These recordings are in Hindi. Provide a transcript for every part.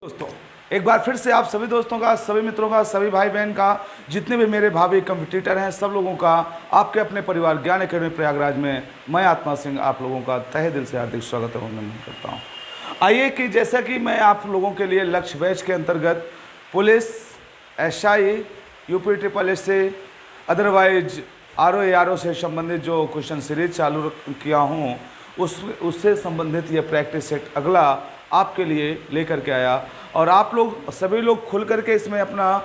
दोस्तों, एक बार फिर से आप सभी दोस्तों का, सभी मित्रों का, सभी भाई बहन का, जितने भी मेरे भावी कंपटीटर हैं, सब लोगों का आपके अपने परिवार ज्ञान एकेडमी प्रयागराज में मैं आत्मा सिंह आप लोगों का तहे दिल से हार्दिक स्वागत और अभिनंदन करता हूं। आइए कि जैसा कि मैं आप लोगों के लिए लक्ष्य बैच के अंतर्गत police, SI, UP triple S से अदरवाइज आरओ से संबंधित जो क्वेश्चन सीरीज चालू किया हूँ उससे संबंधित यह प्रैक्टिस सेट अगला आपके लिए लेकर के आया और आप लोग सभी लोग खुल करके इसमें अपना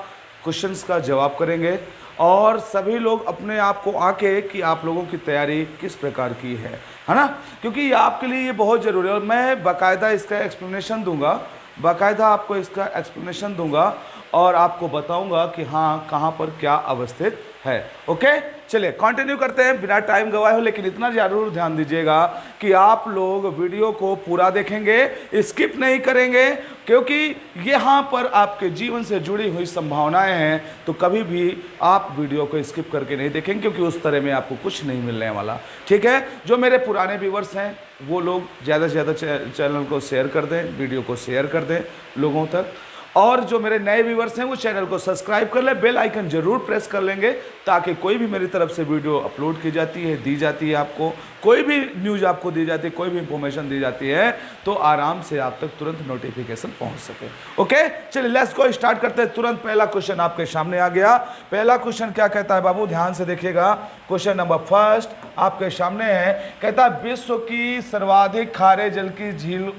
क्वेश्चंस का जवाब करेंगे और सभी लोग अपने आप को आके कि आप लोगों की तैयारी किस प्रकार की है ना, क्योंकि ये आपके लिए ये बहुत ज़रूरी है और मैं बाकायदा इसका एक्सप्लेनेशन दूंगा, बाकायदा आपको इसका एक्सप्लेनेशन दूंगा और आपको बताऊंगा कि हाँ कहाँ पर क्या अवस्थित है। ओके, चलिए कंटिन्यू करते हैं बिना टाइम गवाए हो, लेकिन इतना जरूर ध्यान दीजिएगा कि आप लोग वीडियो को पूरा देखेंगे, स्किप नहीं करेंगे, क्योंकि यहाँ पर आपके जीवन से जुड़ी हुई संभावनाएं हैं। तो कभी भी आप वीडियो को स्किप करके नहीं देखेंगे, क्योंकि उस तरह में आपको कुछ नहीं मिलने वाला। ठीक है, जो मेरे पुराने व्यूवर्स हैं वो लोग ज़्यादा से ज़्यादा चैनल को शेयर कर दें, वीडियो को शेयर कर दें लोगों तक, और जो मेरे नए व्यूवर्स हैं वो चैनल को सब्सक्राइब कर ले, बेल आइकन जरूर प्रेस कर लेंगे, ताकि कोई भी मेरी तरफ से वीडियो अपलोड की जाती है, दी जाती है, आपको कोई भी न्यूज़ आपको दी जाती है, कोई भी इंफॉर्मेशन दी जाती है, तो आराम से आप तक तुरंत नोटिफिकेशन पहुंच सके। ओके, चलिए लेट्स गो, स्टार्ट करते हैं। तुरंत पहला क्वेश्चन आपके सामने आ गया। पहला क्वेश्चन क्या कहता है बाबू, ध्यान से देखिएगा। क्वेश्चन नंबर फर्स्ट आपके सामने है, कहता है विश्व की सर्वाधिक खारे जल की झील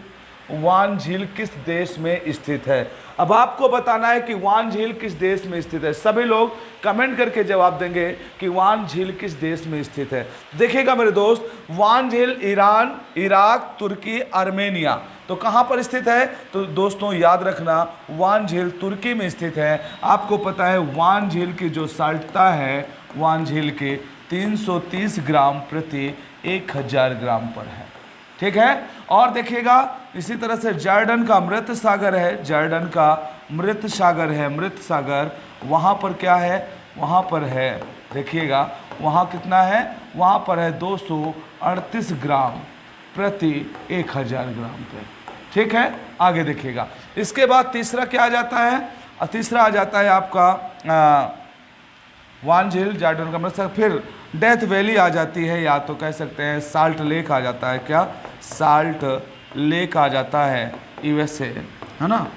वान झील किस देश में स्थित है। अब आपको बताना है कि वान झील किस देश में स्थित है। सभी लोग कमेंट करके जवाब देंगे कि वान झील किस देश में स्थित है। देखिएगा मेरे दोस्त, वान झील ईरान, इराक, तुर्की, आर्मेनिया, तो कहाँ पर स्थित है? तो दोस्तों याद रखना, वान झील तुर्की में स्थित है। आपको पता है वान झील की जो साल्टता है वान झील के 330 ग्राम प्रति 1000 ग्राम पर है। ठीक है, और देखिएगा इसी तरह से जॉर्डन का मृत सागर है, जॉर्डन का मृत सागर है, मृत सागर वहाँ पर क्या है, वहाँ पर है, देखिएगा वहाँ कितना है, वहाँ पर है 238 ग्राम प्रति 1000 ग्राम पे। ठीक है, आगे देखिएगा। इसके बाद तीसरा क्या आ जाता है, तीसरा आ जाता है आपका वान झील, जॉर्डन का मृत सागर, फिर डेथ वैली आ जाती है, या तो कह सकते हैं साल्ट लेक आ जाता है, क्या साल्ट लेक आ जाता है, यूएसए, है ना,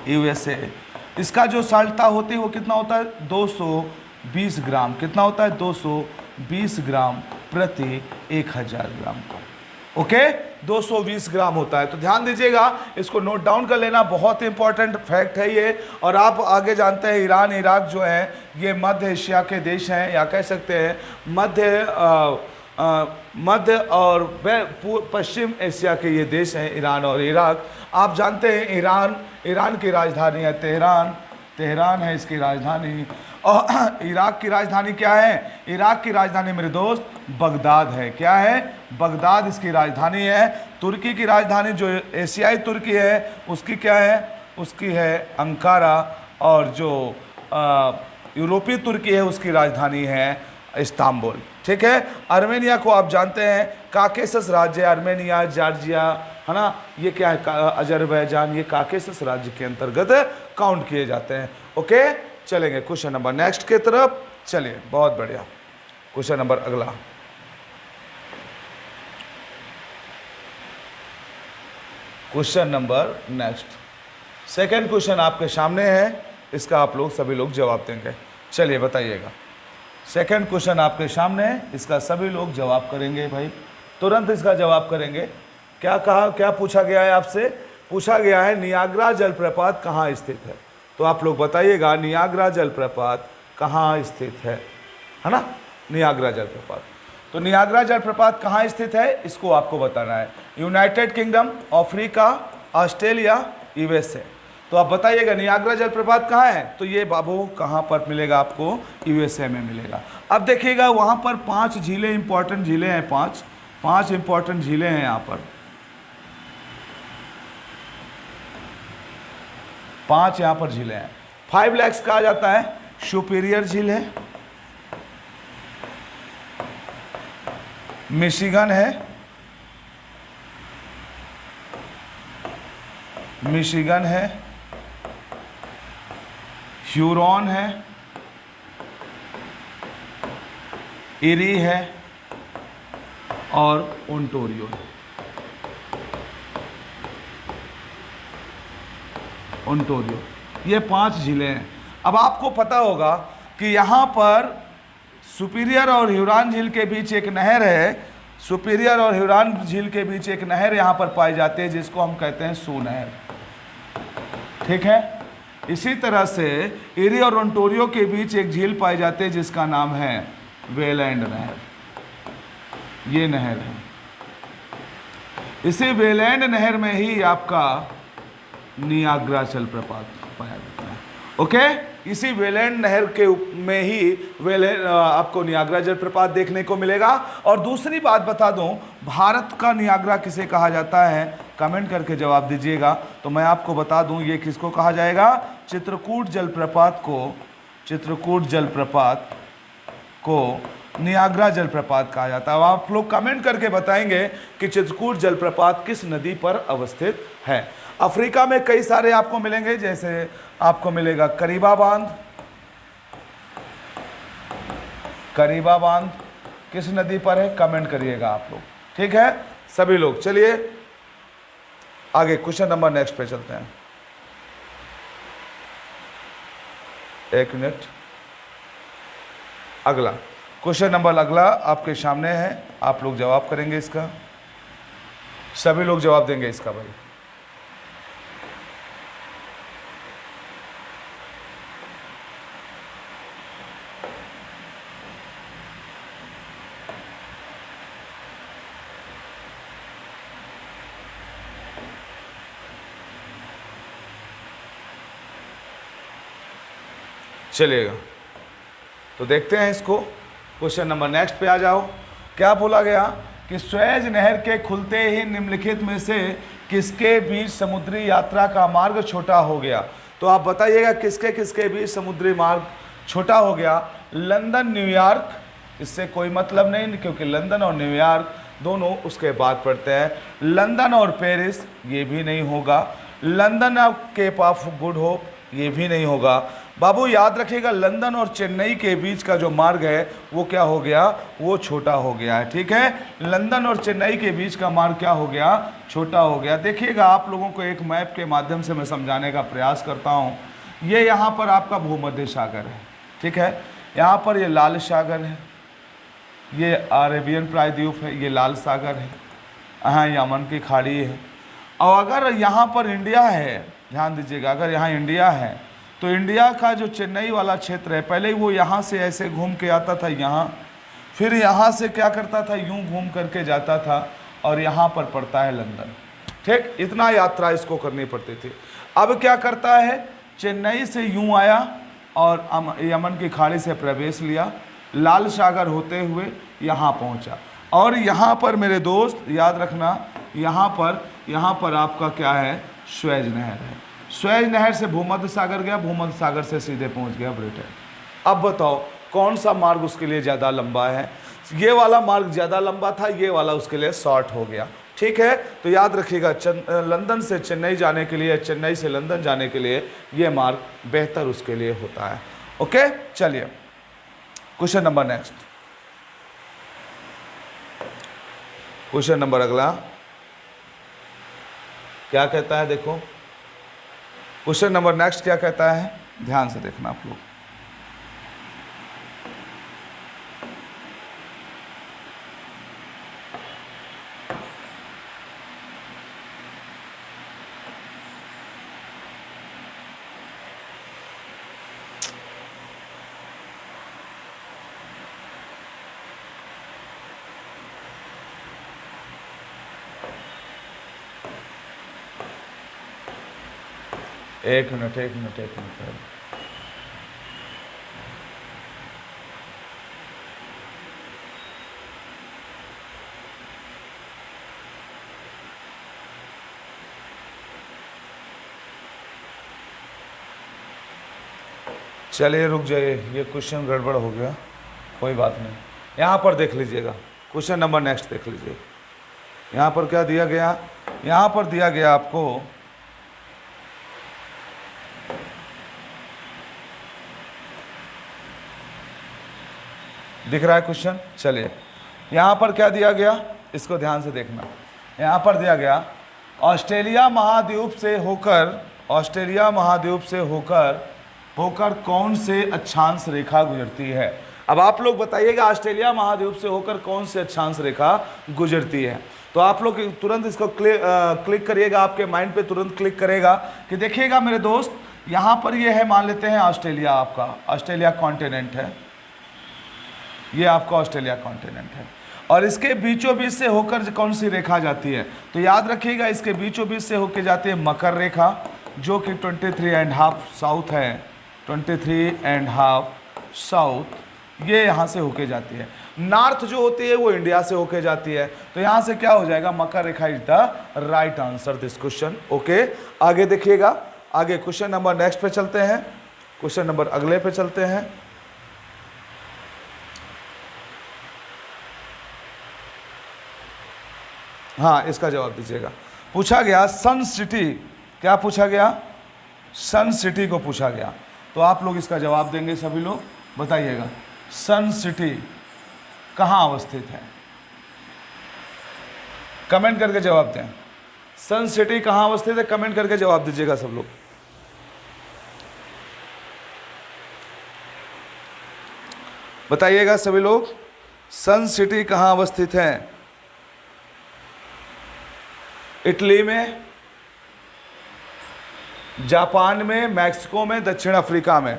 यूएसए। इसका जो साल्टता होती है वो कितना होता है, 220 ग्राम, कितना होता है, 220 ग्राम प्रति 1000 ग्राम का। ओके, 220 ग्राम होता है। तो ध्यान दीजिएगा, इसको नोट डाउन कर लेना, बहुत इंपॉर्टेंट फैक्ट है ये। और आप आगे जानते हैं ईरान, इराक जो है ये मध्य एशिया के देश हैं, या कह सकते हैं मध्य और पश्चिम एशिया के ये देश हैं, ईरान और इराक। आप जानते हैं ईरान की राजधानी है तेहरान है इसकी राजधानी, और इराक की राजधानी क्या है, इराक की राजधानी मेरे दोस्त बगदाद है। क्या है, बगदाद इसकी राजधानी है। तुर्की की राजधानी जो एशियाई तुर्की है उसकी क्या है, उसकी है अंकारा, और जो यूरोपीय तुर्की है उसकी राजधानी है इस्तांबुल। ठीक है, आर्मेनिया को आप जानते हैं काकेसस राज्य, आर्मेनिया, जॉर्जिया, है ना, ये क्या है, अजरबैजान, ये काकेसस राज्य के अंतर्गत काउंट किए जाते हैं। ओके, चलेंगे क्वेश्चन नंबर नेक्स्ट की तरफ। चलिए, बहुत बढ़िया, क्वेश्चन नंबर अगला। Question number next, second question आपके सामने है, इसका आप लोग सभी लोग जवाब देंगे। चलिए बताइएगा, सेकंड क्वेश्चन आपके सामने है, इसका सभी लोग जवाब करेंगे भाई, तुरंत इसका जवाब करेंगे। क्या कहा, क्या पूछा गया है आपसे, पूछा गया है नियाग्रा जलप्रपात कहाँ स्थित है। तो आप लोग बताइएगा नियाग्रा जलप्रपात कहाँ स्थित है ना, नियाग्रा जलप्रपात। तो नियाग्रा जलप्रपात कहाँ स्थित है इसको आपको बताना है। United kingdom, Africa, Australia, USA. तो आप बताइएगा नियाग्रा जलप्रपात कहाँ है, तो ये बाबू कहाँ पर मिलेगा आपको, यूएसए में मिलेगा। अब देखिएगा वहाँ पर 5 झीलें, इंपॉर्टेंट झीलें हैं, 5 इंपॉर्टेंट झीलें हैं यहाँ पर, 5 यहाँ पर झीलें हैं। 5 लैक्स का आ जाता है, सुपीरियर झील है, मिशिगन है, मिशिगन है, ह्यूरॉन है, इरी है और ओंटारियो। ओंटारियो, ये 5 झीलें हैं। अब आपको पता होगा कि यहाँ पर सुपीरियर और ह्यूरॉन झील के बीच एक नहर है। सुपीरियर और ह्यूरॉन झील के बीच एक नहर यहाँ पर पाई जाती है जिसको हम कहते हैं सू नहर, ठीक है। इसी तरह से इरी और ओंटारियो के बीच एक झील पाई जाती है जिसका नाम है वेलैंड नहर। ये नहर है। इसी वेलैंड नहर में ही आपका नियाग्रा जलप्रपात पाया जाता है। ओके, इसी वेलैंड नहर के में ही आपको नियाग्रा जलप्रपात देखने को मिलेगा। और दूसरी बात बता दूं, भारत का नियाग्रा किसे कहा जाता है, कमेंट करके जवाब दीजिएगा। तो मैं आपको बता दूं ये किसको कहा जाएगा, चित्रकूट जलप्रपात को, चित्रकूट जलप्रपात को नियाग्रा जलप्रपात कहा जाता है। अब आप लोग कमेंट करके बताएंगे कि चित्रकूट जलप्रपात किस नदी पर अवस्थित है। अफ्रीका में कई सारे आपको मिलेंगे, जैसे आपको मिलेगा करीबा बांध। करीबा बांध किस नदी पर है, कमेंट करिएगा आप लोग, ठीक है सभी लोग। चलिए आगे क्वेश्चन नंबर नेक्स्ट पे चलते हैं। एक मिनट, अगला क्वेश्चन नंबर अगला आपके सामने है, आप लोग जवाब करेंगे इसका, सभी लोग जवाब देंगे इसका भाई। चलिएगा तो देखते हैं इसको। क्वेश्चन नंबर नेक्स्ट पे आ जाओ। क्या बोला गया कि स्वेज नहर के खुलते ही निम्नलिखित में से किसके बीच समुद्री यात्रा का मार्ग छोटा हो गया। तो आप बताइएगा किसके किसके बीच समुद्री मार्ग छोटा हो गया। लंदन न्यूयॉर्क, इससे कोई मतलब नहीं क्योंकि लंदन और न्यूयॉर्क दोनों उसके बाद पड़ते हैं। लंदन और पेरिस, ये भी नहीं होगा। लंदन और केप ऑफ गुड होप, ये भी नहीं होगा। बाबू याद रखिएगा, लंदन और चेन्नई के बीच का जो मार्ग है वो क्या हो गया, वो छोटा हो गया है, ठीक है। लंदन और चेन्नई के बीच का मार्ग क्या हो गया, छोटा हो गया। देखिएगा आप लोगों को एक मैप के माध्यम से मैं समझाने का प्रयास करता हूँ। ये यहाँ पर आपका भूमध्य सागर है, ठीक है। यहाँ पर ये लाल सागर है, ये अरेबियन प्रायद्वीप है, ये लाल सागर है, यहाँ यमन की खाड़ी है। और अगर यहाँ पर इंडिया है, ध्यान दीजिएगा, अगर यहाँ इंडिया है तो इंडिया का जो चेन्नई वाला क्षेत्र है, पहले वो यहाँ से ऐसे घूम के आता था यहाँ, फिर यहाँ से क्या करता था, यूं घूम करके जाता था और यहाँ पर पड़ता है लंदन, ठीक। इतना यात्रा इसको करनी पड़ती थी। अब क्या करता है, चेन्नई से यूं आया और यमन की खाड़ी से प्रवेश लिया, लाल सागर होते हुए यहाँ पहुँचा। और यहाँ पर मेरे दोस्त याद रखना, यहाँ पर आपका क्या है, स्वेज नहर है। स्वेज नहर से भूमध्य सागर गया, भूमध्य सागर से सीधे पहुंच गया ब्रिटेन। अब बताओ कौन सा मार्ग उसके लिए ज़्यादा लंबा है। ये वाला मार्ग ज़्यादा लंबा था, ये वाला उसके लिए शॉर्ट हो गया, ठीक है। तो याद रखिएगा, लंदन से चेन्नई जाने के लिए, चेन्नई से लंदन जाने के लिए ये मार्ग बेहतर उसके लिए होता है। ओके, चलिए question number next. Question number अगला क्या कहता है, देखो क्वेश्चन नंबर नेक्स्ट क्या कहता है, ध्यान से देखना आप लोग। एक मिनट। चलिए रुक जाइए, ये क्वेश्चन गड़बड़ हो गया, कोई बात नहीं। यहाँ पर देख लीजिएगा, क्वेश्चन नंबर नेक्स्ट देख लीजिए। यहाँ पर क्या दिया गया, यहाँ पर दिया गया आपको दिख रहा है क्वेश्चन? चलिए, यहां पर क्या दिया गया, इसको ध्यान से देखना। यहां पर दिया गया ऑस्ट्रेलिया महाद्वीप से होकर, ऑस्ट्रेलिया महाद्वीप से होकर कौन से अक्षांश रेखा गुजरती है। अब आप लोग बताइएगा ऑस्ट्रेलिया महाद्वीप से होकर कौन से अक्षांश रेखा गुजरती है। तो आप लोग तुरंत इसको क्लिक करिएगा, आपके माइंड पे तुरंत क्लिक करेगा कि देखिएगा मेरे दोस्त, यहाँ पर ये है, मान लेते हैं ऑस्ट्रेलिया, आपका ऑस्ट्रेलिया कॉन्टिनेंट है, ये आपका ऑस्ट्रेलिया कॉन्टिनेंट है, और इसके बीचों बीच से होकर कौन सी रेखा जाती है, तो याद रखिएगा इसके बीचों बीच से होकर जाती है मकर रेखा, जो कि 23.5 साउथ है, 23.5 साउथ, ये यहाँ से होके जाती है। नॉर्थ जो होती है वो इंडिया से होके जाती है, तो यहाँ से क्या हो जाएगा, मकर रेखा is the right answer this question. Okay, आगे देखिएगा, आगे क्वेश्चन नंबर नेक्स्ट पे चलते हैं, क्वेश्चन नंबर अगले पे चलते हैं। हाँ, इसका जवाब दीजिएगा। पूछा गया सन सिटी, क्या पूछा गया, सन सिटी को पूछा गया, तो आप लोग इसका जवाब देंगे, सभी लोग बताइएगा सन सिटी कहाँ अवस्थित है, कमेंट करके जवाब दें। सन सिटी कहाँ अवस्थित है, कमेंट करके जवाब दीजिएगा सब लोग। बताइएगा सभी लोग, सन सिटी कहाँ अवस्थित है। इटली में, जापान में, मैक्सिको में, दक्षिण अफ्रीका में,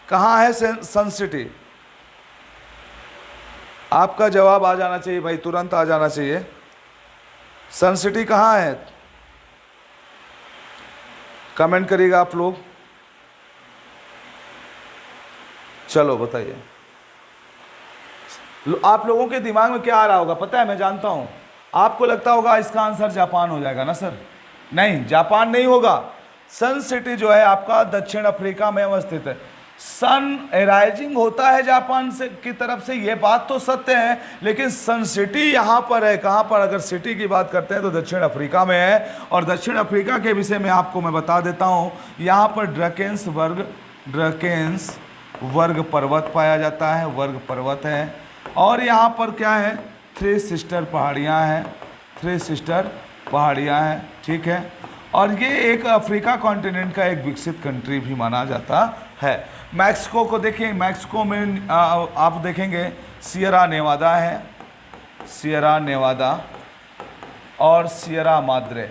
कहाँ है सन सिटी। आपका जवाब आ जाना चाहिए भाई, तुरंत आ जाना चाहिए। सन सिटी कहाँ है, कमेंट करिएगा आप लोग। चलो बताइए, आप लोगों के दिमाग में क्या आ रहा होगा पता है, मैं जानता हूं आपको लगता होगा इसका आंसर जापान हो जाएगा ना सर। नहीं, जापान नहीं होगा। सन सिटी जो है आपका दक्षिण अफ्रीका में अवस्थित है। सन राइजिंग होता है जापान से की तरफ से, ये बात तो सत्य है, लेकिन सन सिटी यहाँ पर है, कहाँ पर, अगर सिटी की बात करते हैं तो दक्षिण अफ्रीका में है। और दक्षिण अफ्रीका के विषय में आपको मैं बता देता हूँ, यहाँ पर ड्रकेंस वर्ग पर्वत पाया जाता है, वर्ग पर्वत है। और यहाँ पर क्या है, थ्री सिस्टर पहाड़ियाँ हैं, थ्री सिस्टर पहाड़ियाँ हैं, ठीक है। और ये एक अफ्रीका कॉन्टिनेंट का एक विकसित कंट्री भी माना जाता है। मैक्सिको को देखिए, मैक्सिको में आप देखेंगे सियरा नेवादा है, सियरा नेवादा और सियरा माद्रे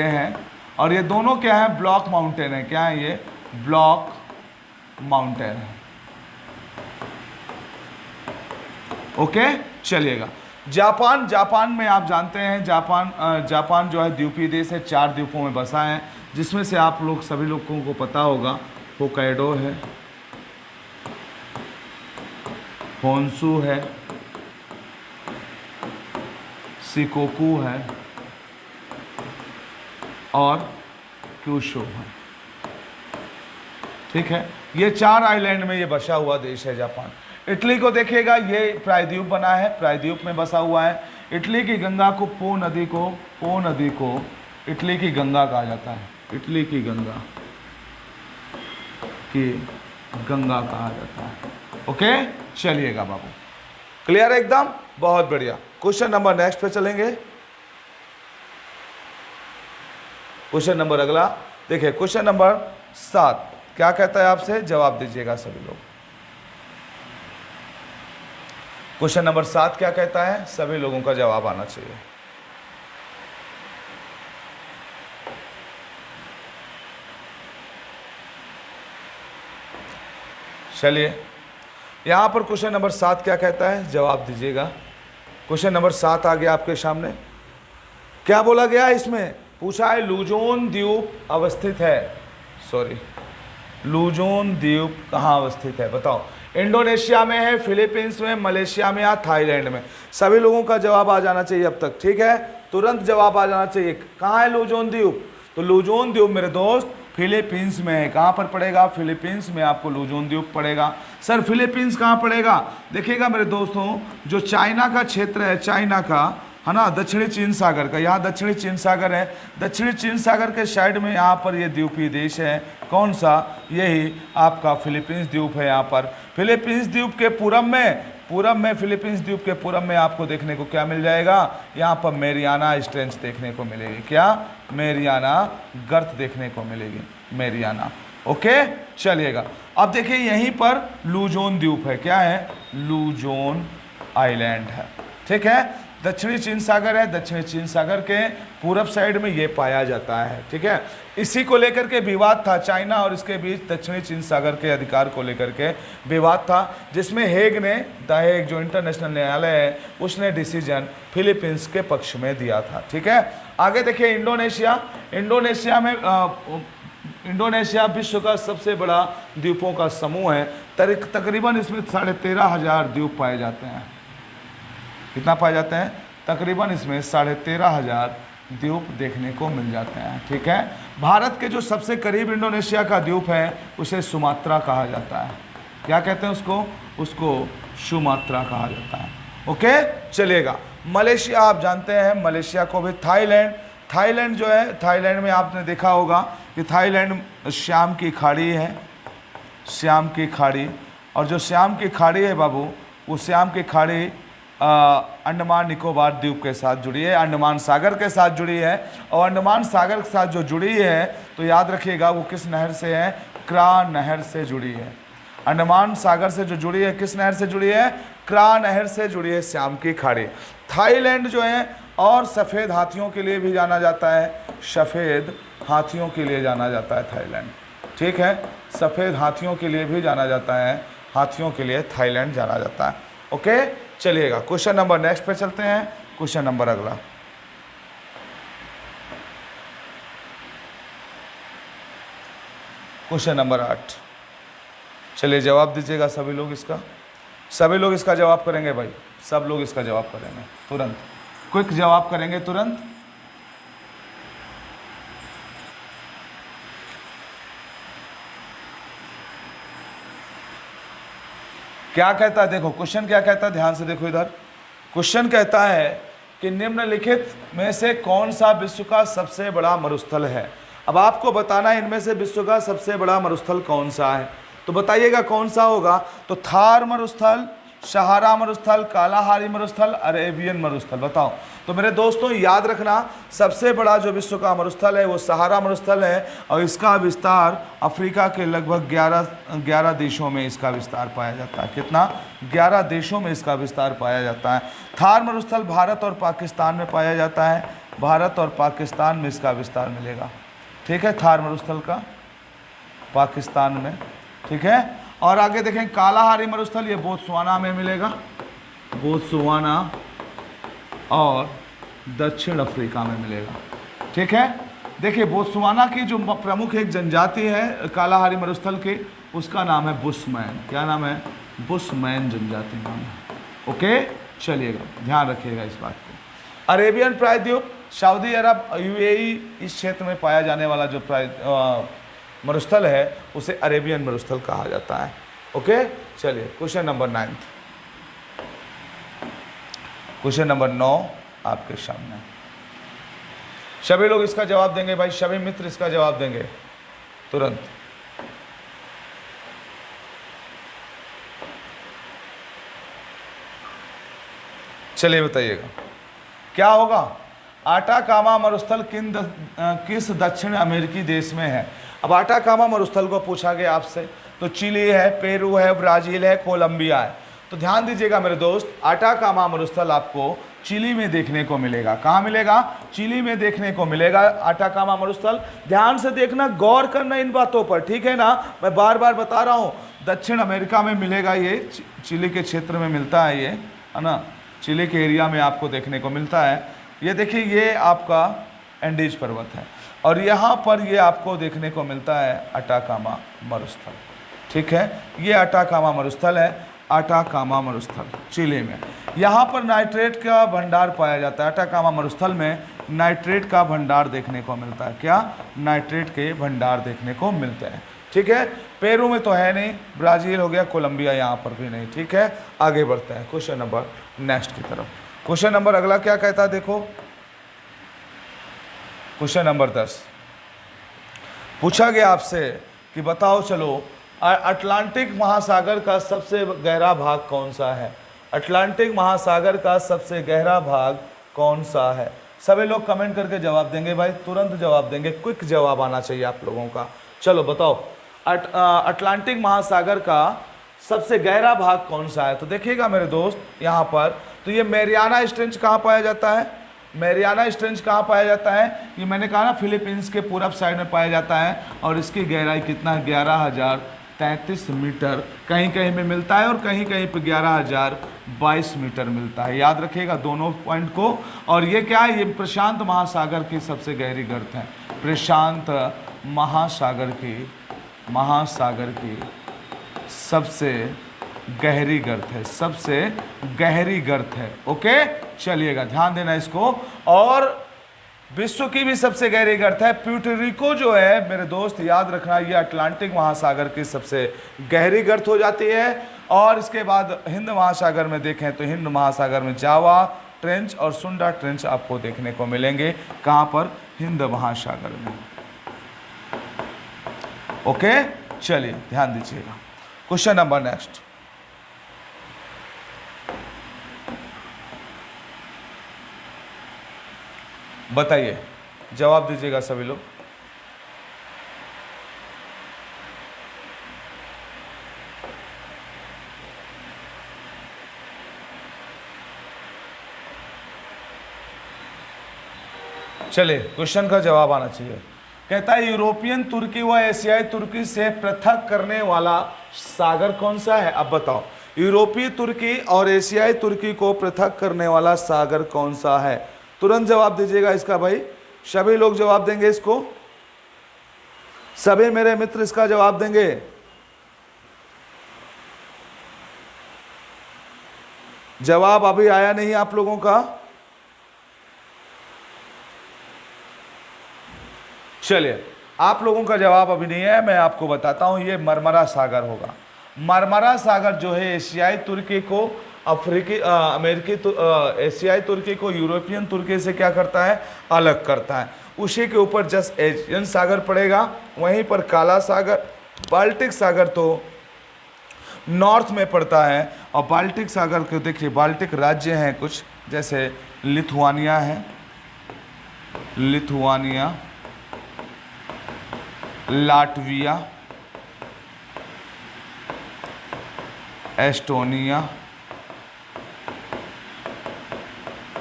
हैं। और ये दोनों क्या है, ब्लॉक माउंटेन है। क्या है ये, ब्लॉक माउंटेन है। ओके, चलिएगा। जापान में आप जानते हैं, जापान जो है द्वीपीय देश है, 4 द्वीपों में बसा है, जिसमें से आप लोग सभी लोगों को पता होगा होकाइडो है, होन्शु है, शिकोकू है और क्यूशू है, ठीक है। ये 4 आइलैंड में ये बसा हुआ देश है जापान। इटली को देखिएगा, ये प्रायद्वीप बना है, प्रायद्वीप में बसा हुआ है। इटली की गंगा को पो नदी को इटली की गंगा कहा जाता है, इटली की गंगा कहा जाता है। ओके, चलिएगा बाबू, क्लियर है एकदम, बहुत बढ़िया। क्वेश्चन नंबर नेक्स्ट पे चलेंगे। क्वेश्चन नंबर अगला देखिए, क्वेश्चन नंबर 7 क्या कहता है आपसे, जवाब दीजिएगा सभी लोग। क्वेश्चन नंबर 7 क्या कहता है, सभी लोगों का जवाब आना चाहिए। चलिए, यहां पर क्वेश्चन नंबर 7 क्या कहता है, जवाब दीजिएगा। क्वेश्चन नंबर 7 आ गया आपके सामने। क्या बोला गया इसमें, पूछा है लुजोन द्वीप अवस्थित है, सॉरी, लुजोन द्वीप कहाँ अवस्थित है, बताओ। इंडोनेशिया में है, फिलीपींस में, मलेशिया में या थाईलैंड में। सभी लोगों का जवाब आ जाना चाहिए अब तक, ठीक है, तुरंत जवाब आ जाना चाहिए। कहाँ है लुजोन द्वीप, तो लुजोन द्वीप मेरे दोस्त फिलीपींस में है। कहाँ पर पड़ेगा, फिलीपींस में आपको लुजोन द्वीप पड़ेगा। सर फिलीपींस कहाँ पड़ेगा, देखिएगा मेरे दोस्तों, जो चाइना का क्षेत्र है, चाइना का है ना, दक्षिणी चीन सागर का। यहाँ दक्षिणी चीन सागर है, दक्षिणी चीन सागर के साइड में यहाँ पर ये द्वीपीय देश है। कौन सा? यही आपका फिलीपींस द्वीप है। यहाँ पर फिलीपींस द्वीप के पूरब में फिलीपींस द्वीप के पूरब में आपको देखने को क्या मिल जाएगा? यहाँ पर मेरियाना स्ट्रेंच देखने को मिलेगी। क्या? मेरियाना गर्त देखने को मिलेगी, मेरियाना। ओके, चलिएगा। अब देखिए यहीं पर लूजोन द्वीप है। क्या है? लूजोन आइलैंड है। ठीक है, दक्षिणी चीन सागर है, दक्षिणी चीन सागर के पूरब साइड में ये पाया जाता है। ठीक है, इसी को लेकर के विवाद था, चाइना और इसके बीच दक्षिणी चीन सागर के अधिकार को लेकर के विवाद था, जिसमें हेग ने, द हेग जो इंटरनेशनल न्यायालय है, उसने डिसीजन फिलीपींस के पक्ष में दिया था। ठीक है, आगे देखिए इंडोनेशिया। इंडोनेशिया विश्व का सबसे बड़ा द्वीपों का समूह है। तकरीबन इसमें 13,500 द्वीप पाए जाते हैं। कितना पाए जाते हैं? तकरीबन इसमें 13,500 द्वीप देखने को मिल जाते हैं। ठीक है, भारत के जो सबसे करीब इंडोनेशिया का द्वीप है उसे सुमात्रा कहा जाता है। क्या कहते हैं उसको? उसको सुमात्रा कहा जाता है। ओके, चलिएगा। मलेशिया आप जानते हैं, मलेशिया को भी थाईलैंड जो है, थाईलैंड में आपने देखा होगा कि थाईलैंड श्याम की खाड़ी है, श्याम की खाड़ी। और जो श्याम की खाड़ी है बाबू, वो श्याम की खाड़ी अंडमान निकोबार द्वीप के साथ जुड़ी है, अंडमान सागर के साथ जुड़ी है। और अंडमान सागर के साथ जो जुड़ी है तो याद रखिएगा वो किस नहर से है? क्रा नहर से जुड़ी है। अंडमान सागर से जो जुड़ी है, किस नहर से जुड़ी है? क्रा नहर से जुड़ी है श्याम की खाड़ी। थाईलैंड जो है और सफ़ेद हाथियों के लिए भी जाना जाता है, सफ़ेद हाथियों के लिए जाना जाता है थाईलैंड। ठीक है, सफ़ेद हाथियों के लिए भी जाना जाता है, हाथियों के लिए थाईलैंड जाना जाता है। ओके, चलिएगा। क्वेश्चन नंबर नेक्स्ट पे चलते हैं। क्वेश्चन नंबर अगला, क्वेश्चन नंबर 8। चलिए जवाब दीजिएगा सभी लोग इसका। सभी लोग इसका जवाब करेंगे भाई, सब लोग इसका जवाब करेंगे तुरंत, क्विक जवाब करेंगे तुरंत। क्या कहता है? देखो क्वेश्चन क्या कहता है, ध्यान से देखो इधर। क्वेश्चन कहता है कि निम्नलिखित में से कौन सा विश्व का सबसे बड़ा मरुस्थल है। अब आपको बताना है इनमें से विश्व का सबसे बड़ा मरुस्थल कौन सा है, तो बताइएगा कौन सा होगा। तो थार मरुस्थल, सहारा मरुस्थल, कालाहारी मरुस्थल, अरेबियन मरुस्थल। बताओ। तो मेरे दोस्तों याद रखना, सबसे बड़ा जो विश्व का मरुस्थल है वो सहारा मरुस्थल है और इसका विस्तार अफ्रीका के लगभग 11 देशों में इसका विस्तार पाया जाता है। कितना? 11 देशों में इसका विस्तार पाया जाता है। थार मरुस्थल भारत और पाकिस्तान में पाया जाता है, भारत और पाकिस्तान में इसका विस्तार मिलेगा। ठीक है, थार मरुस्थल का पाकिस्तान में। ठीक है, और आगे देखें कालाहारी मरुस्थल, ये बोत्सवाना में मिलेगा, बोत्सवाना और दक्षिण अफ्रीका में मिलेगा। ठीक है, देखिए बोत्सवाना की जो प्रमुख एक जनजाति है कालाहारी मरुस्थल की, उसका नाम है बुशमैन। क्या नाम है? बुशमैन जनजाति नाम है। ओके, चलिएगा, ध्यान रखिएगा इस बात को। अरेबियन प्रायद्वीप, सऊदी अरब, यूएई इस क्षेत्र में पाया जाने वाला जो मरुस्थल है उसे अरेबियन मरुस्थल कहा जाता है। ओके, चलिए क्वेश्चन नंबर 9। क्वेश्चन नंबर 9 आपके सामने। सभी लोग इसका जवाब देंगे भाई, सभी मित्र इसका जवाब देंगे तुरंत। चलिए बताइएगा क्या होगा। आटाकामा मरुस्थल किस दक्षिण अमेरिकी देश में है। अब आटाकामा मरुस्थल को पूछा गया आपसे, तो चिली है, पेरू है, ब्राज़ील है, कोलंबिया है। तो ध्यान दीजिएगा मेरे दोस्त, आटाकामा मरुस्थल आपको चिली में देखने को मिलेगा। कहाँ मिलेगा? चिली में देखने को मिलेगा आटाकामा मरुस्थल। ध्यान से देखना, गौर करना इन बातों पर, ठीक है ना। मैं बार बार बता रहा हूँ, दक्षिण अमेरिका में मिलेगा ये, चिली के क्षेत्र में मिलता है ये, है ना, चिली के एरिया में आपको देखने को मिलता है। ये देखिए, ये आपका एंडीज पर्वत है और यहाँ पर ये आपको देखने को मिलता है आटाकामा मरुस्थल। ठीक है, ये आटाकामा मरुस्थल है, आटाकामा मरुस्थल चिली में। यहाँ पर नाइट्रेट का भंडार पाया जाता है। आटाकामा मरुस्थल में नाइट्रेट का भंडार देखने को मिलता है। क्या? नाइट्रेट के भंडार देखने को मिलते हैं। ठीक है, पेरू में तो है नहीं, ब्राज़ील हो गया, कोलंबिया यहाँ पर भी नहीं। ठीक है, आगे बढ़ते हैं क्वेश्चन नंबर नेक्स्ट की तरफ। क्वेश्चन नंबर अगला क्या कहता है, देखो क्वेश्चन नंबर 10 पूछा गया आपसे कि बताओ चलो अटलांटिक महासागर का सबसे गहरा भाग कौन सा है। अटलांटिक महासागर का सबसे गहरा भाग कौन सा है। सभी लोग कमेंट करके जवाब देंगे भाई, तुरंत जवाब देंगे, क्विक जवाब आना चाहिए आप लोगों का। चलो बताओ अटलांटिक महासागर का सबसे गहरा भाग कौन सा है। तो देखिएगा मेरे दोस्त यहाँ पर, तो ये मैरियाना स्ट्रेंच कहाँ पाया जाता है। मैरियाना स्ट्रेंच कहाँ पाया जाता है, ये मैंने कहा ना फिलीपींस के पूरब साइड में पाया जाता है और इसकी गहराई कितना 11,033 मीटर कहीं कहीं में मिलता है और कहीं कहीं पे 11,022 मीटर मिलता है। याद रखिएगा दोनों पॉइंट को। और ये क्या है, ये प्रशांत महासागर की सबसे गहरी गर्त है। प्रशांत महासागर की सबसे गहरी गर्त है, सबसे गहरी गर्त है। ओके चलिएगा ध्यान देना इसको। और विश्व की भी सबसे गहरी गर्त है प्यूर्टोरिको जो है मेरे दोस्त, याद रखना ये अटलांटिक महासागर की सबसे गहरी गर्त हो जाती है। और इसके बाद हिंद महासागर में देखें तो हिंद महासागर में जावा ट्रेंच और सुंडा ट्रेंच आपको देखने को मिलेंगे। कहाँ पर, हिंद महासागर में। ओके चलिए ध्यान दीजिएगा। क्वेश्चन नंबर नेक्स्ट, बताइए, जवाब दीजिएगा सभी लोग। चलिए क्वेश्चन का जवाब आना चाहिए। कहता है यूरोपियन तुर्की व एशियाई तुर्की से पृथक करने वाला सागर कौन सा है। अब बताओ यूरोपीय तुर्की और एशियाई तुर्की को पृथक करने वाला सागर कौन सा है। तुरंत जवाब दीजिएगा इसका भाई, सभी लोग जवाब देंगे इसको, सभी मेरे मित्र इसका जवाब देंगे। जवाब अभी आया नहीं आप लोगों का। चलिए आप लोगों का जवाब अभी नहीं है, मैं आपको बताता हूं, ये मरमरा सागर होगा। मरमरा सागर जो है एशियाई तुर्की को एशियाई तुर्की को यूरोपियन तुर्की से क्या करता है, अलग करता है। उसी के ऊपर जस्ट एशियन सागर पड़ेगा, वहीं पर काला सागर, बाल्टिक सागर तो नॉर्थ में पड़ता है। और बाल्टिक सागर को देखिए, बाल्टिक राज्य हैं कुछ, जैसे लिथुआनिया है, लिथुआनिया, लाटविया, एस्टोनिया,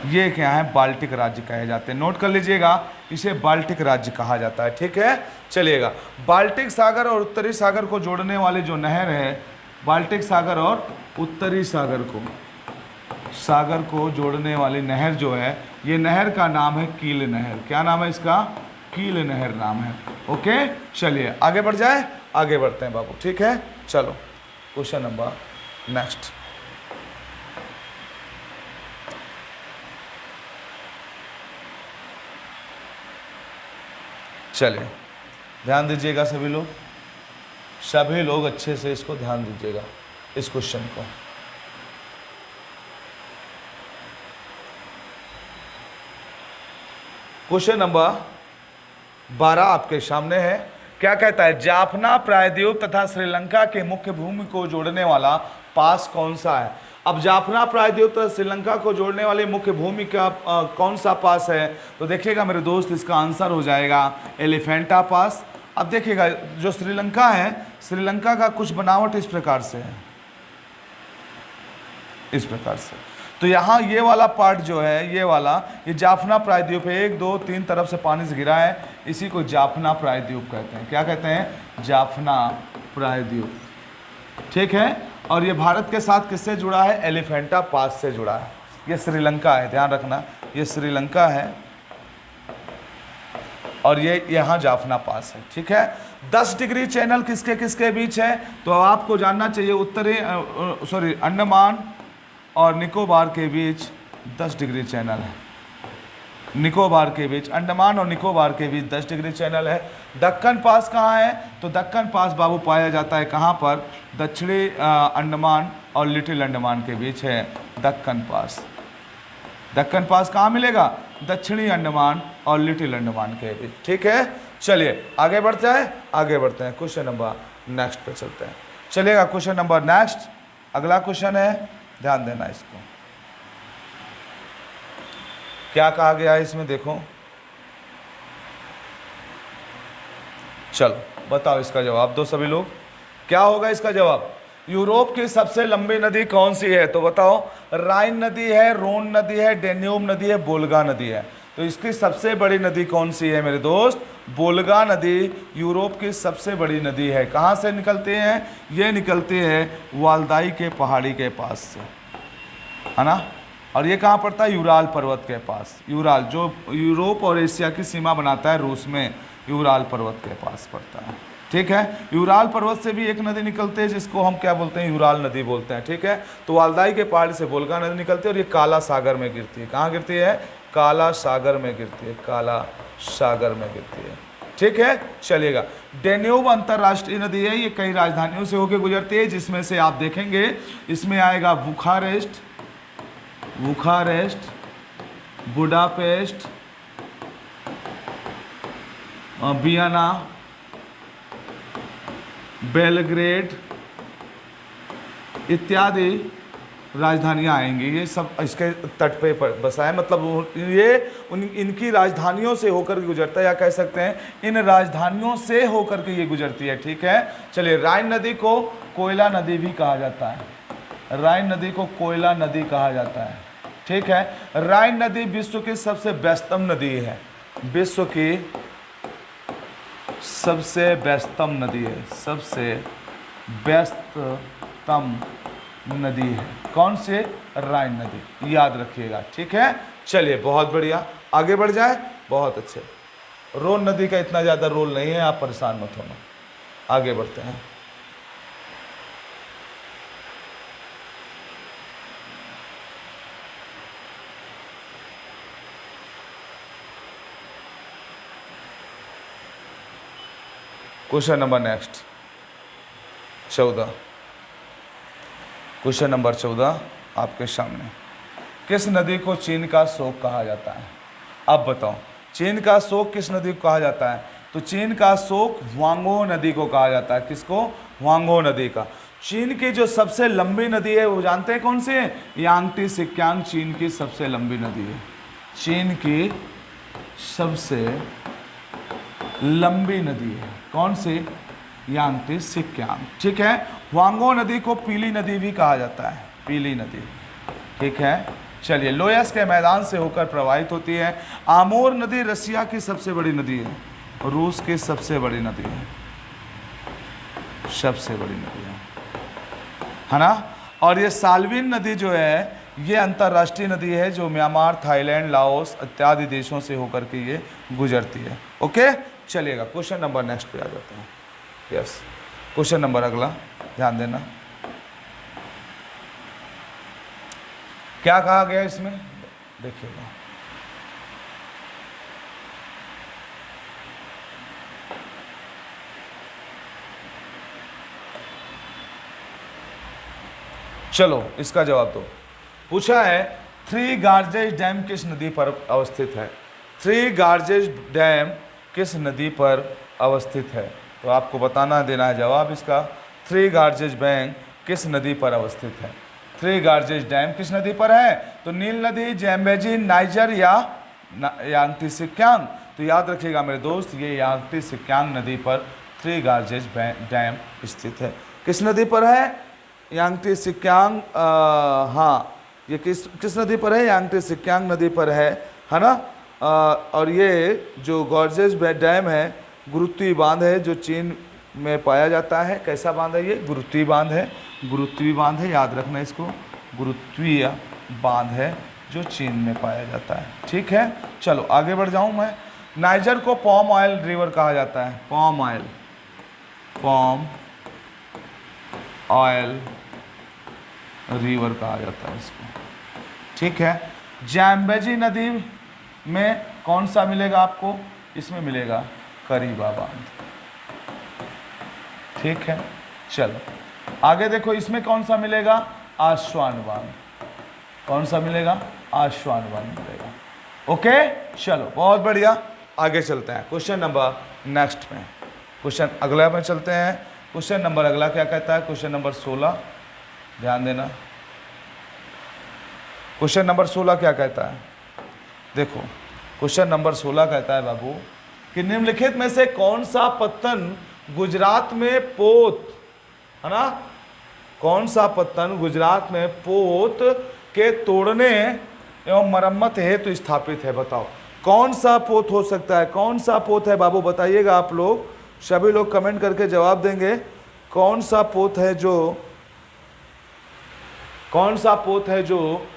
ये क्या है, बाल्टिक राज्य कहे जाते हैं। नोट कर लीजिएगा, इसे बाल्टिक राज्य कहा जाता है। ठीक है चलिएगा। बाल्टिक सागर और उत्तरी सागर को जोड़ने वाली जो नहर है, बाल्टिक सागर और उत्तरी सागर को जोड़ने वाली नहर जो है, ये नहर का नाम है कील नहर। क्या नाम है इसका, कील नहर नाम है। ओके चलिए आगे बढ़ जाए, आगे बढ़ते हैं बाबू। ठीक है चलो क्वेश्चन नंबर नेक्स्ट। चलिए ध्यान दीजिएगा सभी लोग, सभी लोग अच्छे से इसको ध्यान दीजिएगा, इस क्वेश्चन को। क्वेश्चन नंबर 12 आपके सामने है। क्या कहता है, जाफना प्रायद्वीप तथा श्रीलंका के मुख्य भूमि को जोड़ने वाला पास कौन सा है। अब जाफना प्रायद्वीप तथा श्रीलंका को जोड़ने वाली मुख्य भूमि का कौन सा पास है, तो देखिएगा मेरे दोस्त, इसका आंसर हो जाएगा एलिफेंटा पास। अब देखिएगा जो श्रीलंका है, श्रीलंका का कुछ बनावट इस प्रकार से है, इस प्रकार से। तो यहाँ ये वाला पार्ट जो है, ये वाला, ये जाफना प्रायद्वीप है, 1 2 3 तरफ से पानी से घिरा है, इसी को जाफना प्रायद्वीप कहते हैं। क्या कहते हैं, जाफना प्रायद्वीप। ठीक है। और ये भारत के साथ किससे जुड़ा है, एलिफेंटा पास से जुड़ा है। ये श्रीलंका है, ध्यान रखना, ये श्रीलंका है और ये यहाँ जाफना पास है। ठीक है। 10 डिग्री चैनल किसके किसके बीच है, तो आपको जानना चाहिए, उत्तरी अंडमान और निकोबार के बीच 10 डिग्री चैनल है। निकोबार के बीच, अंडमान और निकोबार के बीच 10 डिग्री चैनल है। दक्कन पास कहाँ है, तो दक्कन पास बाबू पाया जाता है कहाँ पर, दक्षिणी अंडमान और लिटिल अंडमान के बीच है दक्कन पास। दक्कन पास कहाँ मिलेगा? दक्षिणी अंडमान और लिटिल अंडमान के बीच। ठीक है, चलिए आगे बढ़ते हैं, आगे बढ़ते हैं, क्वेश्चन नंबर नेक्स्ट पे चलते हैं। चलिएगा क्वेश्चन नंबर नेक्स्ट, अगला क्वेश्चन है, ध्यान देना इसको, क्या कहा गया है इसमें, देखो। चलो बताओ इसका जवाब दो सभी लोग, क्या होगा इसका जवाब? यूरोप की सबसे लंबी नदी कौन सी है? तो बताओ, राइन नदी है, रोन नदी है, डेन्यूब नदी है, वोल्गा नदी है। तो इसकी सबसे बड़ी नदी कौन सी है मेरे दोस्त? वोल्गा नदी यूरोप की सबसे बड़ी नदी है। कहाँ से निकलती हैं? ये निकलती है वाल्दाई के पहाड़ी के पास से, है ना। और ये कहाँ पड़ता है? यूराल पर्वत के पास। यूराल जो यूरोप और एशिया की सीमा बनाता है रूस में, यूराल पर्वत के पास पड़ता है। ठीक है, यूराल पर्वत से भी एक नदी निकलती है जिसको हम क्या बोलते हैं? यूराल नदी बोलते हैं। ठीक है, तो वाल्दाई के पहाड़ी से वोल्गा नदी निकलती है और ये काला सागर में गिरती है। कहाँ गिरती है? काला सागर में गिरती है, काला सागर में गिरती है। ठीक है, चलिएगा। डेन्यूब अंतर्राष्ट्रीय नदी है, ये कई राजधानियों से होकर गुजरती है, जिसमें से आप देखेंगे इसमें आएगा बुखारेस्ट, बुडापेस्ट, वियना, बेलग्रेड इत्यादि राजधानियां आएंगी। ये सब इसके तट पे बसा है, मतलब ये इनकी राजधानियों से होकर के गुजरता है, या कह सकते हैं इन राजधानियों से होकर के ये गुजरती है। ठीक है, चलिए। राइन नदी को कोयला नदी भी कहा जाता है, राइन नदी को कोयला नदी कहा जाता है। ठीक है, राइन नदी विश्व की सबसे व्यस्तम नदी है, विश्व की सबसे व्यस्तम नदी है, सबसे व्यस्ततम नदी है। कौन से? राइन नदी, याद रखिएगा। ठीक है, चलिए बहुत बढ़िया, आगे बढ़ जाए। बहुत अच्छे। रोन नदी का इतना ज़्यादा रोल नहीं है, आप परेशान मत होना, आगे बढ़ते हैं। Question number next 14, question number 14 आपके सामने। किस नदी को चीन का शोक कहा जाता है? अब बताओ, चीन का शोक किस नदी को कहा जाता है? तो चीन का शोक ह्वांगो नदी को कहा जाता है। किसको? ह्वांगो नदी का। चीन की जो सबसे लंबी नदी है वो जानते हैं कौन सी है? यांगटी सिक्यांग चीन की सबसे लंबी नदी है, चीन की सबसे लंबी नदी है। कौन सी? यांगटी सिक्यांग। ठीक है, ह्वांगो नदी को पीली नदी भी कहा जाता है, पीली नदी। ठीक है, चलिए। लोयस के मैदान से होकर प्रवाहित होती है। आमोर नदी रसिया की सबसे बड़ी नदी है, रूस की सबसे बड़ी नदी है, सबसे बड़ी नदी है ना। और ये साल्विन नदी जो है ये अंतर्राष्ट्रीय नदी है जो म्यांमार, थाईलैंड, लाओस इत्यादि देशों से होकर के ये गुजरती है। ओके, चलिएगा क्वेश्चन नंबर नेक्स्ट पे आ जाता हूँ। यस, क्वेश्चन नंबर अगला, ध्यान देना क्या कहा गया इसमें, देखिएगा। चलो इसका जवाब दो। पूछा है थ्री गार्जेस डैम किस नदी पर अवस्थित है? थ्री गार्जेस डैम किस नदी पर अवस्थित है? तो आपको बताना देना है जवाब इसका। थ्री गार्जेस डैम किस नदी पर अवस्थित है? थ्री गार्जेस डैम किस नदी पर है? तो नील नदी, ज़ैम्बेजी, नाइजर या यांगटी सिक्यांग। तो याद रखिएगा मेरे दोस्त, ये यांगटी सिक्यांग नदी पर थ्री गार्जेस डैम स्थित है। किस नदी पर है? यांगटी सिक्यांग। हाँ, ये किस नदी पर है? यांगटी सिक्यांग नदी पर है ना। और ये जो गॉर्जेस डैम है गुरुत्वीय बांध है जो चीन में पाया जाता है। कैसा बांध है ये? गुरुत्वीय बांध है, गुरुत्वीय बांध है, याद रखना इसको, गुरुत्वीय बांध है जो चीन में पाया जाता है। ठीक है, चलो आगे बढ़ जाऊँ मैं। नाइजर को पॉम ऑयल रिवर कहा जाता है, पॉम ऑयल, पॉम ऑयल रिवर कहा जाता है इसको। ठीक है, ज़ैम्बेजी नदी में कौन सा मिलेगा आपको? इसमें मिलेगा करीबा बांध। ठीक है, चलो आगे देखो, इसमें कौन सा मिलेगा? आस्वान बांध। कौन सा मिलेगा? आश्वान मिलेगा। ओके, चलो बहुत बढ़िया, आगे चलते हैं क्वेश्चन नंबर नेक्स्ट में। क्वेश्चन अगला में चलते हैं। क्वेश्चन नंबर अगला क्या कहता है? क्वेश्चन नंबर 16, ध्यान देना। क्वेश्चन नंबर 16 क्या कहता है? देखो, क्वेश्चन नंबर 16 कहता है बाबू कि निम्नलिखित में से कौन सा पत्तन गुजरात में पोत, है ना, कौन सा पत्तन गुजरात में पोत के तोड़ने एवं मरम्मत हेतु स्थापित है? बताओ कौन सा पोत हो सकता है? कौन सा पोत है बाबू, बताइएगा आप लोग, सभी लोग कमेंट करके जवाब देंगे। कौन सा पोत है जो, कौन सा पोत है जो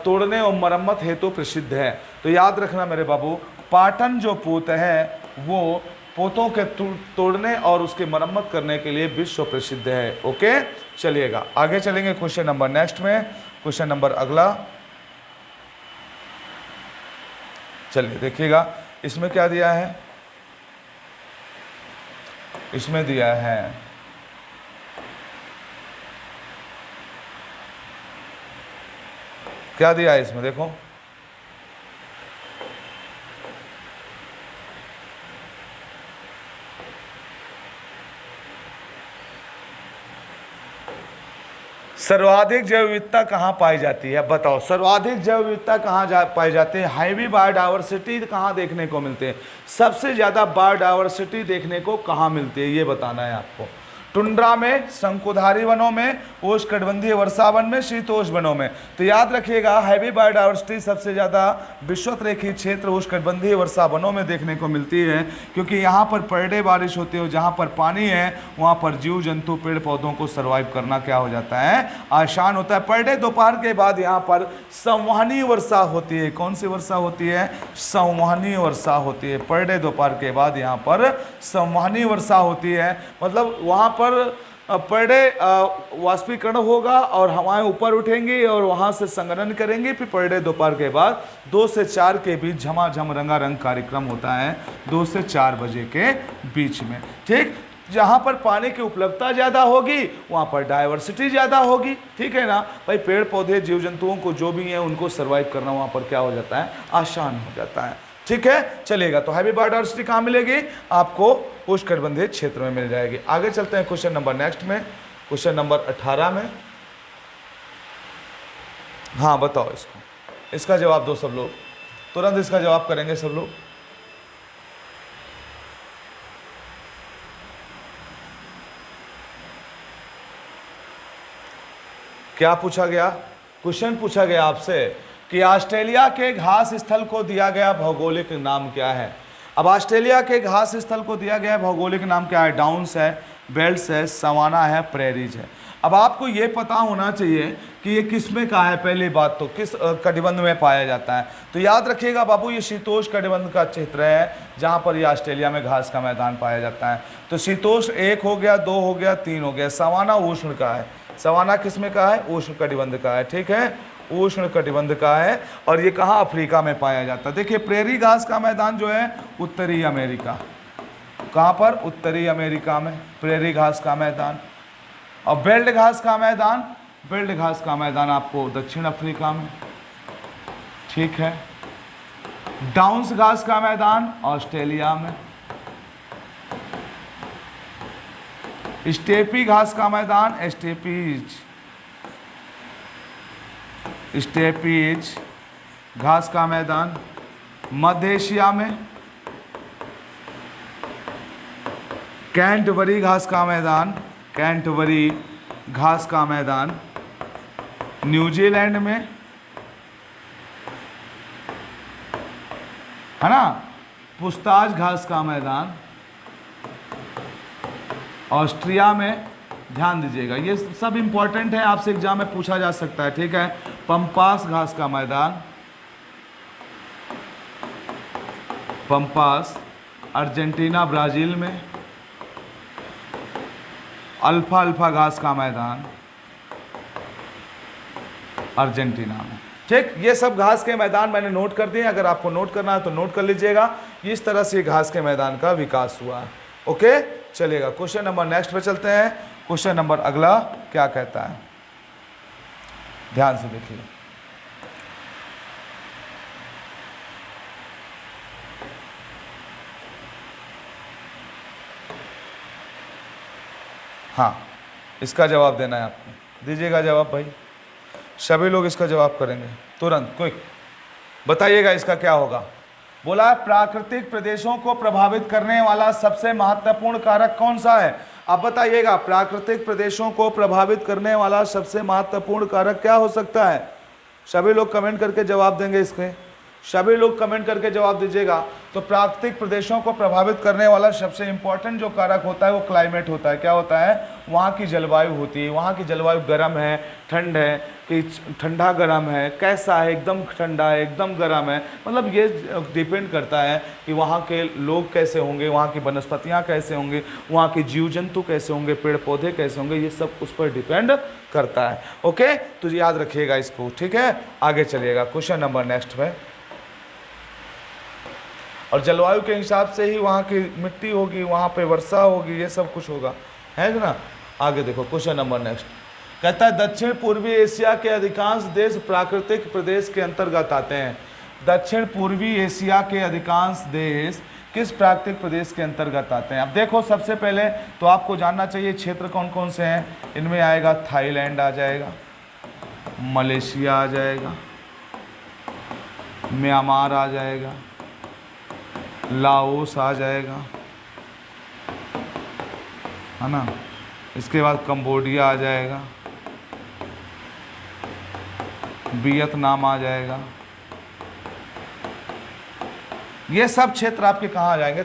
तोड़ने और मरम्मत हेतु प्रसिद्ध है? तो याद रखना मेरे बाबू, पाटन जो पोत है वो पोतों के तोड़ने और उसके मरम्मत करने के लिए विश्व प्रसिद्ध है। ओके, चलिएगा आगे चलेंगे क्वेश्चन नंबर नेक्स्ट में। क्वेश्चन नंबर अगला, चलिए देखिएगा इसमें क्या दिया है। इसमें दिया है क्या दिया है इसमें, देखो सर्वाधिक जैव विविधता कहाँ पाई जाती है? बताओ सर्वाधिक जैव विविधता कहाँ पाई जाती है? हाईवी बायोडाइवर्सिटी कहाँ देखने को मिलते हैं? सबसे ज़्यादा बायोडाइवर्सिटी देखने को कहाँ मिलती है, ये बताना है आपको। टुंड्रा में, शंकुधारी वनों में, उष्णकटिबंधीय वर्षा वन में, शीतोष्ण वनों में। तो याद रखिएगा हैवी बायोडाइवर्सिटी सबसे ज़्यादा विषुवत-रेखीय क्षेत्र उष्णकटिबंधीय वर्षा वनों में देखने को मिलती है, क्योंकि यहाँ पर पर डे बारिश होती है, जहाँ पर पानी है वहाँ पर जीव जंतु पेड़ पौधों को सर्वाइव करना क्या हो जाता है, आसान होता है। पर डे दोपहर के बाद यहाँ पर संवहनीय वर्षा होती है। कौन सी वर्षा होती है? संवहनीय वर्षा होती है। पर डे दोपहर के बाद यहाँ पर संवहनीय वर्षा होती है, मतलब वहाँ पर डे वाष्पीकरण होगा और हवाएं ऊपर उठेंगी और वहां से संघनन करेंगी। फिर पर डे दोपहर के बाद 2 से 4 के बीच झमाझम रंगारंग कार्यक्रम होता है 2 से 4 बजे के बीच में। ठीक, जहाँ पर पानी की उपलब्धता ज़्यादा होगी वहाँ पर डाइवर्सिटी ज़्यादा होगी। ठीक है ना भाई, पेड़ पौधे जीव जंतुओं को जो भी है उनको सर्वाइव करना वहाँ पर क्या हो जाता है, आसान हो जाता है। ठीक है, चलेगा। तो हैवी बायोडाइवर्सिटी कहाँ मिलेगी? आपको उष्णकटिबंधीय क्षेत्र में मिल जाएगी। आगे चलते हैं क्वेश्चन नंबर नेक्स्ट में, क्वेश्चन नंबर 18 में। हाँ बताओ इसको, इसका जवाब दो सब लोग, तुरंत इसका जवाब करेंगे सब लोग। क्या पूछा गया? क्वेश्चन पूछा गया आपसे कि ऑस्ट्रेलिया के घास स्थल को दिया गया भौगोलिक नाम क्या है? अब ऑस्ट्रेलिया के घास स्थल को दिया गया भौगोलिक नाम क्या है? डाउन्स है, बेल्ट्स है, सवाना है, प्रेरीज है। अब आपको ये पता होना चाहिए कि ये किस में का है। पहली बात तो किस कटिबंध में पाया जाता है? तो याद रखिएगा बाबू, ये शीतोष्ण कटिबंध का क्षेत्र है जहाँ पर ये ऑस्ट्रेलिया में घास का मैदान पाया जाता है। तो शीतोष्ण 1 हो गया, 2 हो गया, 3 हो गया। सवाना उष्ण का है। सवाना किस में का है? उष्ण कटिबंध का है। ठीक है, उष्ण कटिबंध का है और ये कहाँ? अफ्रीका में पाया जाता है। देखिए प्रेरी घास का मैदान जो है उत्तरी अमेरिका, कहाँ पर? उत्तरी अमेरिका में प्रेरी घास का मैदान। और बेल्ट घास का मैदान, बेल्ट घास का मैदान आपको दक्षिण अफ्रीका में। ठीक है, डाउन्स घास का मैदान ऑस्ट्रेलिया में। स्टेपी घास का मैदान, स्टेपीज घास का मैदान मध्य एशिया में। कैंटबरी घास का मैदान, कैंटबरी घास का मैदान न्यूजीलैंड में, है ना। पुस्ताज घास का मैदान ऑस्ट्रिया में। ध्यान दीजिएगा, ये सब इंपॉर्टेंट है, आपसे एग्जाम में पूछा जा सकता है। ठीक है, पंपास घास का मैदान, पंपास अर्जेंटीना ब्राजील में। अल्फा घास का मैदान अर्जेंटीना में। ठीक, ये सब घास के मैदान मैंने नोट कर दिए, अगर आपको नोट करना है तो नोट कर लीजिएगा। इस तरह से घास के मैदान का विकास हुआ है। ओके, चलिएगा क्वेश्चन नंबर नेक्स्ट पे चलते हैं। क्वेश्चन नंबर अगला क्या कहता है, ध्यान से देखिए। हाँ, इसका जवाब देना है आपको। दीजिएगा जवाब भाई, सभी लोग इसका जवाब करेंगे तुरंत, क्विक बताइएगा इसका क्या होगा। बोला प्राकृतिक प्रदेशों को प्रभावित करने वाला सबसे महत्वपूर्ण कारक कौन सा है? आप बताइएगा, प्राकृतिक प्रदेशों को प्रभावित करने वाला सबसे महत्वपूर्ण कारक क्या हो सकता है? सभी लोग कमेंट करके जवाब देंगे इसके, सभी लोग कमेंट करके जवाब दीजिएगा। तो प्राकृतिक प्रदेशों को प्रभावित करने वाला सबसे इंपॉर्टेंट जो कारक होता है वो क्लाइमेट होता है। क्या होता है? वहाँ की जलवायु होती है। वहाँ की जलवायु गर्म है, ठंड है, कि ठंडा गर्म है, कैसा है, एकदम ठंडा है, एकदम गर्म है, मतलब ये डिपेंड करता है कि वहाँ के लोग कैसे होंगे, वहाँ की वनस्पतियाँ कैसे होंगे, वहाँ के जीव जंतु कैसे होंगे, पेड़ पौधे कैसे होंगे, ये सब उस पर डिपेंड करता है। ओके, तो याद रखिएगा इसको, ठीक है। आगे चलिएगा क्वेश्चन नंबर नेक्स्ट में। और जलवायु के हिसाब से ही वहाँ की मिट्टी होगी, वहाँ पे वर्षा होगी, ये सब कुछ होगा, है ना। आगे देखो क्वेश्चन नंबर नेक्स्ट, कहता है दक्षिण पूर्वी एशिया के अधिकांश देश प्राकृतिक प्रदेश के अंतर्गत आते हैं। दक्षिण पूर्वी एशिया के अधिकांश देश किस प्राकृतिक प्रदेश के अंतर्गत आते हैं? अब देखो, सबसे पहले तो आपको जानना चाहिए क्षेत्र कौन कौन से हैं। इनमें आएगा थाईलैंड आ जाएगा, मलेशिया आ जाएगा, म्यांमार आ जाएगा, लाओस आ जाएगा, है ना। इसके बाद कंबोडिया आ जाएगा, वियतनाम आ जाएगा। ये सब क्षेत्र आपके कहाँ आ जाएंगे?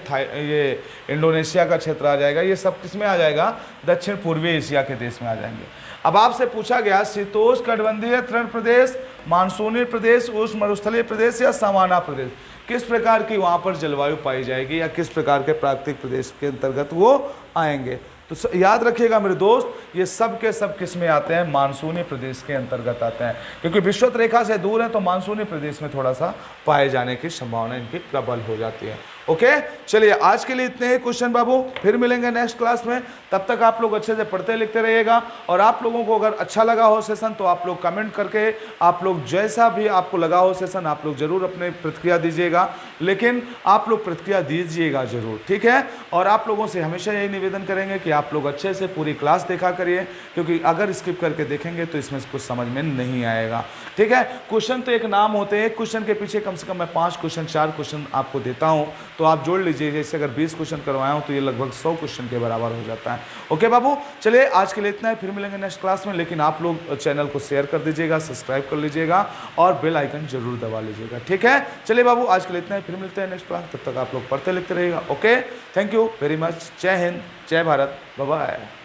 ये इंडोनेशिया का क्षेत्र आ जाएगा। ये सब किस में आ जाएगा? दक्षिण पूर्वी एशिया के देश में आ जाएंगे। अब आपसे पूछा गया शीतोष्णकटिबंधीय तृण प्रदेश, मानसूनी प्रदेश, उष्ण मरुस्थलीय प्रदेश या सामान्य प्रदेश, किस प्रकार की वहाँ पर जलवायु पाई जाएगी या किस प्रकार के प्राकृतिक प्रदेश के अंतर्गत वो आएंगे? तो याद रखिएगा मेरे दोस्त, ये सब के सब किस में आते हैं? मानसूनी प्रदेश के अंतर्गत आते हैं, क्योंकि विषुवत रेखा से दूर है तो मानसूनी प्रदेश में थोड़ा सा पाए जाने की संभावना इनकी प्रबल हो जाती है। ओके, चलिए आज के लिए इतने ही क्वेश्चन बाबू, फिर मिलेंगे नेक्स्ट क्लास में। तब तक आप लोग अच्छे से पढ़ते लिखते रहिएगा। और आप लोगों को अगर अच्छा लगा हो सेशन तो आप लोग कमेंट करके, आप लोग जैसा भी आपको लगा हो सेशन, आप लोग जरूर अपने प्रतिक्रिया दीजिएगा, लेकिन आप लोग प्रतिक्रिया दीजिएगा जरूर, ठीक है। और आप लोगों से हमेशा यही निवेदन करेंगे कि आप लोग अच्छे से पूरी क्लास देखा करिए, क्योंकि अगर स्किप करके देखेंगे तो इसमें कुछ समझ में नहीं आएगा, ठीक है। क्वेश्चन तो एक नाम होते हैं, क्वेश्चन के पीछे कम से कम मैं 5 क्वेश्चन 4 क्वेश्चन आपको देता हूँ, तो आप जोड़ लीजिए। जैसे अगर 20 क्वेश्चन करवाया हूँ तो ये लगभग 100 क्वेश्चन के बराबर हो जाता है। ओके बाबू, चलिए आज के लिए इतना है, फिर मिलेंगे नेक्स्ट क्लास में। लेकिन आप लोग चैनल को शेयर कर दीजिएगा, सब्सक्राइब कर लीजिएगा और बेल आइकन जरूर दबा लीजिएगा, ठीक है। चलिए बाबू, आज के लिए इतना है, फिर मिलते हैं नेक्स्ट क्लास। तब तक आप लोग पढ़ते लिखते रहिएगा। Okay, thank you very much. जय हिंद, जय भारत, बाय बाय।